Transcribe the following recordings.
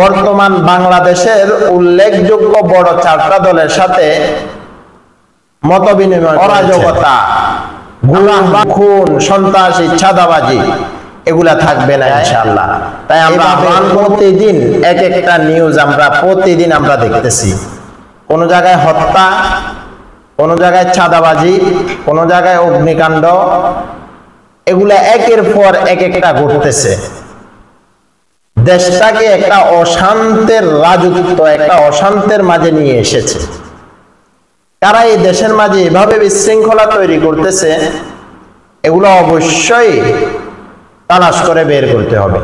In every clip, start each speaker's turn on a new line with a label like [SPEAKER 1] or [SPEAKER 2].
[SPEAKER 1] বর্তমান বাংলাদেশের উল্লেখযোগ্য বড় 4টা দলের সাথে মতবিনিময়, অরাজকতা, খুন, সন্ত্রাসী, চাঁদাবাজি এগুলা থাকবে না ইনশাআল্লাহ। তাই আমরা প্রতিদিন এক একটা নিউজ প্রতিদিন আমরা দেখতেছি। কোন জায়গায় হত্যা, কোন জায়গায় চাঁদাবাজি, কোন জায়গায় অগ্নিকাণ্ড, এগুলা একের পর এক একটা ঘটতেছে। দেশটাকে একটা অশান্তের রাজত্ব, একটা অশান্তের মাঝে নিয়ে এসেছে। তারা এই দেশের মাঝে এভাবে বিশৃঙ্খলা তৈরি করতেছে, এগুলো অবশ্যই তালাশ করে বের করতে হবে।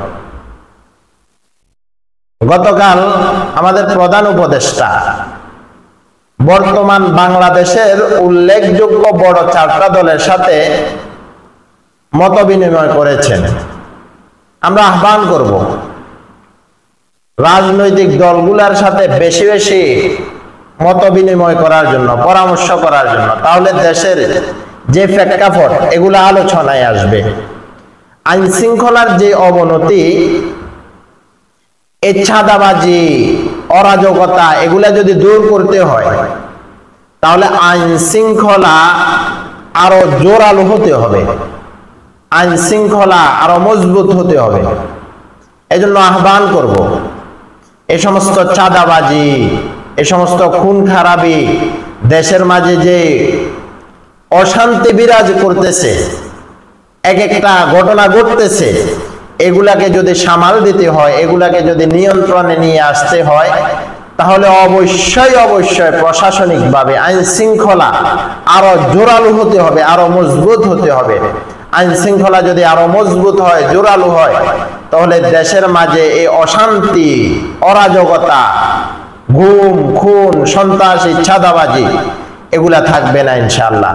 [SPEAKER 1] গতকাল আমাদের প্রধান উপদেষ্টা বর্তমান বাংলাদেশের উল্লেখযোগ্য বড় 4টা দলের সাথে মতবিনিময় করেছেন। আমরা আহ্বান করব রাজনৈতিক দলগুলোর সাথে বেশি বেশি মতবিনিময় করার জন্য, পরামর্শ করার জন্য। তাহলে দেশের যে প্রেক্ষাপট এগুলো আলোচনায় আসবে। আইন শৃঙ্খলার যে অবনতি, এই চাঁদাবাজি, অরাজকতা এগুলা যদি দূর করতে হয়, তাহলে আইন শৃঙ্খলা আরো জোরালো হতে হবে, আইন শৃঙ্খলা আরো মজবুত হতে হবে। এজন্য আহ্বান করব, এই সমস্ত চাঁদাবাজি, এই সমস্ত খুন খারাপি, দেশের মাঝে যে অশান্তি বিরাজ করতেছে, এক একটা ঘটনা ঘটতেছে, এগুলাকে যদি সামাল দিতে হয়, এগুলাকে যদি নিয়ন্ত্রণে নিয়ে আসতে হয়, তাহলে অবশ্যই অবশ্যই প্রশাসনিকভাবে আইন শৃঙ্খলা আরো জোরালো হতে হবে, আরো মজবুত হতে হবে। আইন শৃঙ্খলা যদি আরো মজবুত হয়, জোরালো হয়, তাহলে দেশের মাঝে এই অশান্তি, অরাজকতা, গুম, খুন, সন্ত্রাসী, চাঁদাবাজি এগুলা থাকবে না ইনশাআল্লাহ।